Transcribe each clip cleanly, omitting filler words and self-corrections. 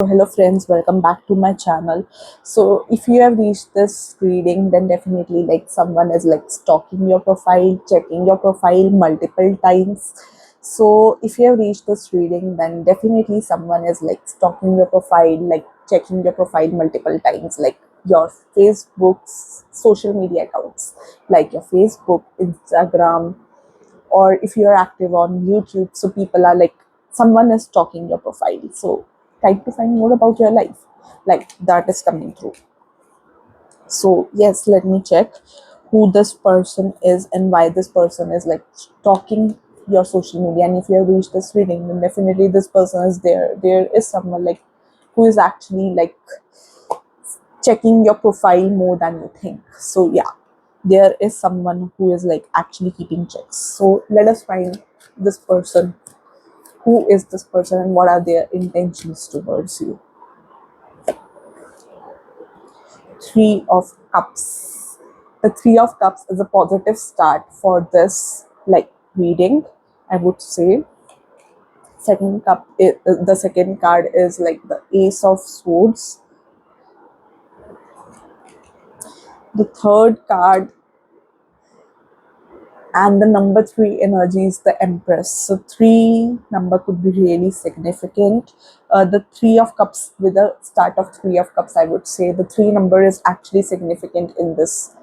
Hello friends, welcome back to my channel. So if you have reached this reading, then definitely like someone is like stalking your profile, checking your profile multiple times. So if you have reached this reading, then definitely someone is like stalking your profile, like checking your profile multiple times, like your Facebook's social media accounts, like your Facebook, Instagram, or if you're active on YouTube, so people are like, someone is stalking your profile. So try to find more about your life, like that is coming through. So yes, let me check who this person is and why this person is like stalking your social media. And if you have reached this reading, then definitely this person is there. There is someone like who is actually like checking your profile more than you think. So yeah, there is someone who is like actually keeping checks. So let us find this person. Who is this person and what are their intentions towards you? Three of Cups. The Three of Cups is a positive start for this like reading, I would say. The second card is like the Ace of Swords. The third card and the number three energy is the Empress. So three number could be really significant. The Three of Cups, with the start of Three of Cups, I would say the three number is actually significant in this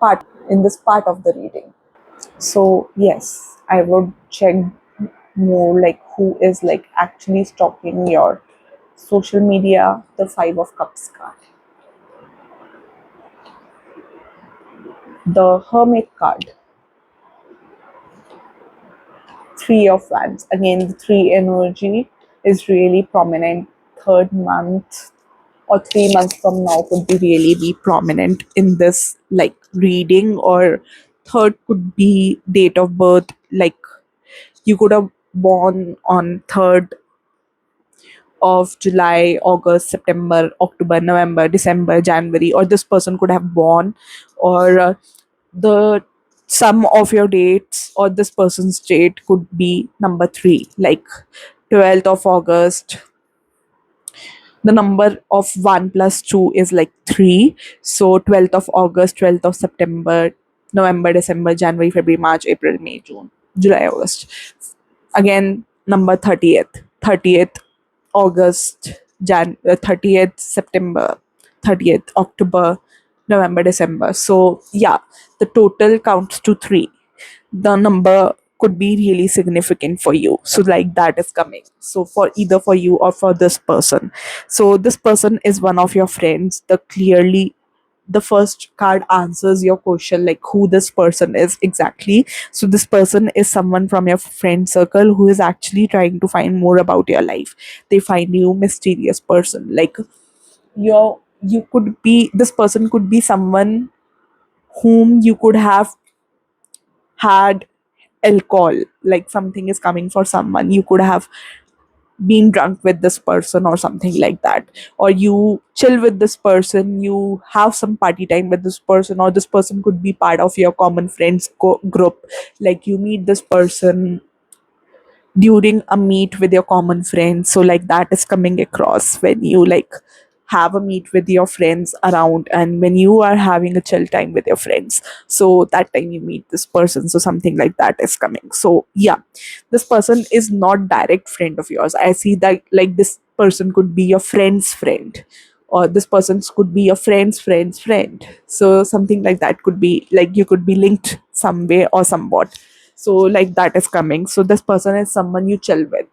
part of the reading. So yes, I would check more like who is like actually stalking your social media. The Five of Cups card, the Hermit card, Three of Wands. Again, the three energy is really prominent. Third month or 3 months from now could be really be prominent in this like reading, or third could be date of birth. Like you could have born on 3rd of July, August, September, October, November, December, January, or this person could have born, or the sum of your dates or this person's date could be number three, like 12th of August. The number of 1 plus 2 is like 3. So 12th of August, 12th of September, November, December, January, February, March, April, May, June, July, August. Again, number 30th August, 30th September, 30th October, November, December. So yeah, the total counts to 3. The number could be really significant for you, so like that is coming, so for either for you or for this person. So this person is one of your friends. The first card answers your question, like who this person is exactly. So this person is someone from your friend circle who is actually trying to find more about your life. They find you mysterious person, like you could be, this person could be someone whom you could have had alcohol, like something is coming for someone, you could have been drunk with this person or something like that, or you chill with this person, you have some party time with this person, or this person could be part of your common friends group. Like you meet this person during a meet with your common friends, so like that is coming across when you like have a meet with your friends around, and when you are having a chill time with your friends, so that time you meet this person, so something like that is coming. So yeah, this person is not direct friend of yours. I see that like this person could be your friend's friend, or this person could be your friend's friend, so something like that could be like you could be linked some way or somewhat. So like that is coming. So this person is someone you chill with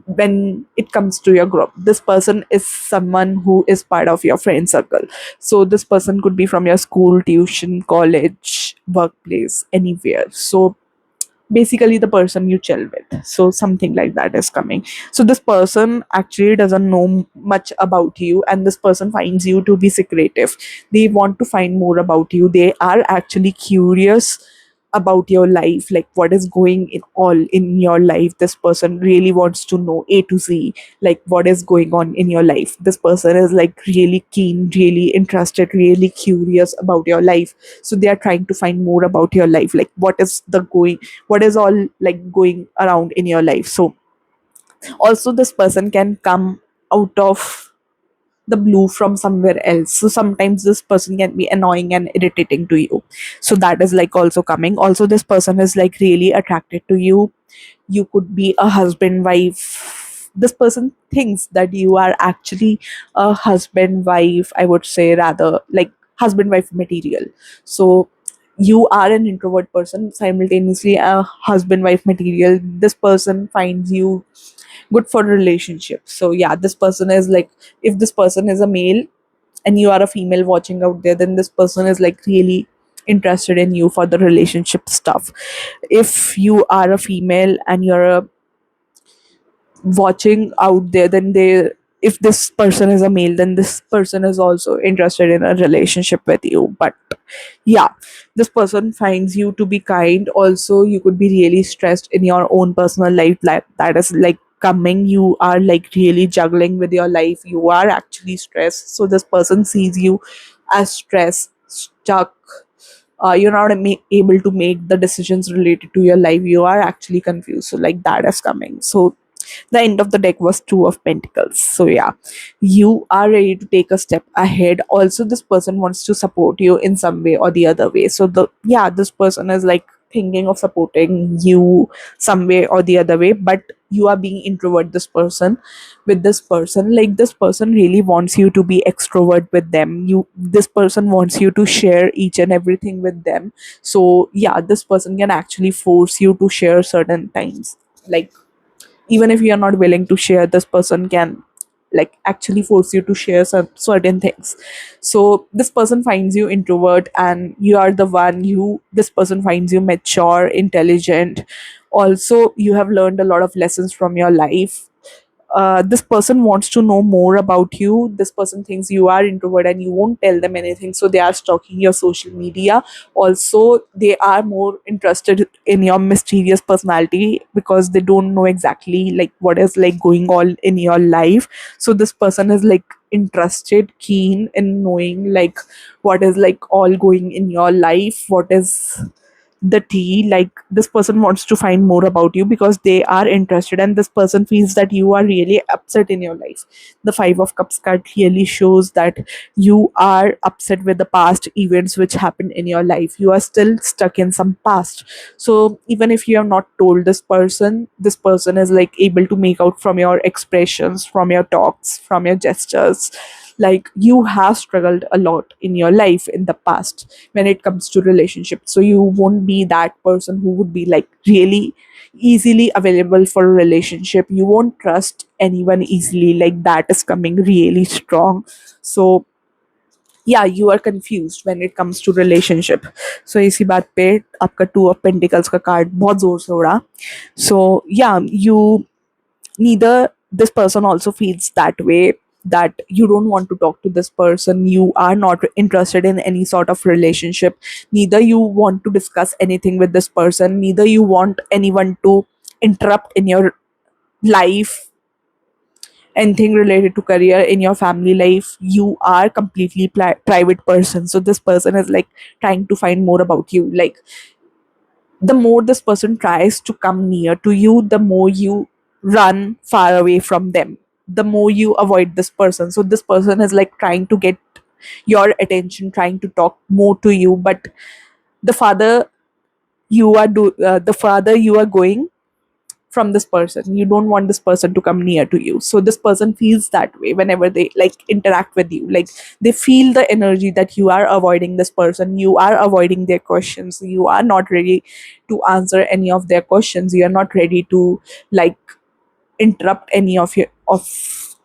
when it comes to your group. This person is someone who is part of your friend circle. So this person could be from your school, tuition, college, workplace, anywhere. So basically the person you chill with, so something like that is coming. So this person actually doesn't know much about you, and this person finds you to be secretive. They want to find more about you. They are actually curious about your life, like what is going in all in your life. This person really wants to know A to Z, like what is going on in your life. This person is like really keen, really interested, really curious about your life. So they are trying to find more about your life, like what is all like going around in your life. So also this person can come out of the blue from somewhere else. So sometimes this person can be annoying and irritating to you. So that is like also coming. Also, this person is like really attracted to you. You could be a husband wife. This person thinks that you are actually a husband wife, I would say, rather like husband wife material. So you are an introvert person, simultaneously a husband wife material. This person finds you good for relationships. So yeah, this person is like, if this person is a male and you are a female watching out there, then this person is like really interested in you for the relationship stuff. If you are a female and you're watching out there, then they, if this person is a male, then this person is also interested in a relationship with you. But yeah, this person finds you to be kind. Also, you could be really stressed in your own personal life, like that is like coming. You are like really juggling with your life, you are actually stressed. So this person sees you as stressed, stuck. You're not able to make the decisions related to your life, you are actually confused. So like that is coming. So the end of the deck was two of pentacles. So yeah, you are ready to take a step ahead. Also, this person wants to support you in some way or the other way. So the, yeah, this person is like thinking of supporting you some way or the other way, but you are being introvert. This person, with this person, like this person really wants you to be extrovert with them. You, this person wants you to share each and everything with them. So yeah, this person can actually force you to share certain times. Like, even if you're not willing to share, this person can like actually force you to share some certain things. So this person finds you introvert and you are the one, you, this person finds you mature, intelligent. Also, you have learned a lot of lessons from your life. This person wants to know more about you. This person thinks you are introvert and you won't tell them anything, so they are stalking your social media. Also, they are more interested in your mysterious personality because they don't know exactly like what is like going on in your life. So this person is like interested, keen in knowing like what is like all going in your life, what is the tea. Like this person wants to find more about you because they are interested, and this person feels that you are really upset in your life. The Five of Cups card clearly shows that you are upset with the past events which happened in your life. You are still stuck in some past. So even if you have not told this person is like able to make out from your expressions, from your talks, from your gestures, like you have struggled a lot in your life in the past when it comes to relationships. So you won't be that person who would be like really easily available for a relationship. You won't trust anyone easily, like that is coming really strong. So yeah, you are confused when it comes to relationship. So इसी बात पे आपका two of pentacles का card बहुत जोर से उड़ा. So yeah, you, neither this person also feels that way, that you don't want to talk to this person, you are not interested in any sort of relationship, neither you want to discuss anything with this person, neither you want anyone to interrupt in your life, anything related to career, in your family life. You are completely private person. So this person is like trying to find more about you. Like the more this person tries to come near to you, the more you run far away from them, the more you avoid this person. So this person is like trying to get your attention, trying to talk more to you, but the farther the farther you are going from this person, you don't want this person to come near to you. So this person feels that way whenever they like interact with you. Like they feel the energy that you are avoiding this person, you are avoiding their questions, you are not ready to answer any of their questions, you are not ready to like interrupt any of your of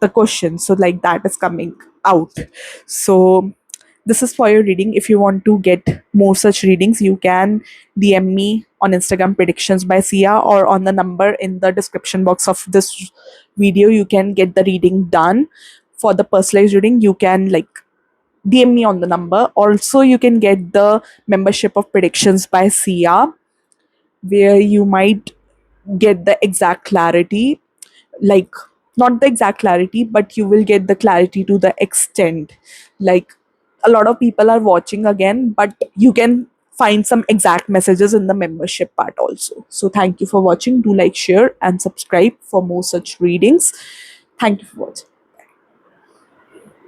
the questions. So like that is coming out. So this is for your reading. If you want to get more such readings, you can DM me on Instagram, predictions by Sia, or on the number in the description box of this video. You can get the reading done. For the personalized reading, you can like DM me on the number. Also, you can get the membership of predictions by Sia, where you might get the exact clarity, like not the exact clarity, but you will get the clarity to the extent. Like a lot of people are watching again, but you can find some exact messages in the membership part also. So thank you for watching. Do like, share and subscribe for more such readings. Thank you for watching.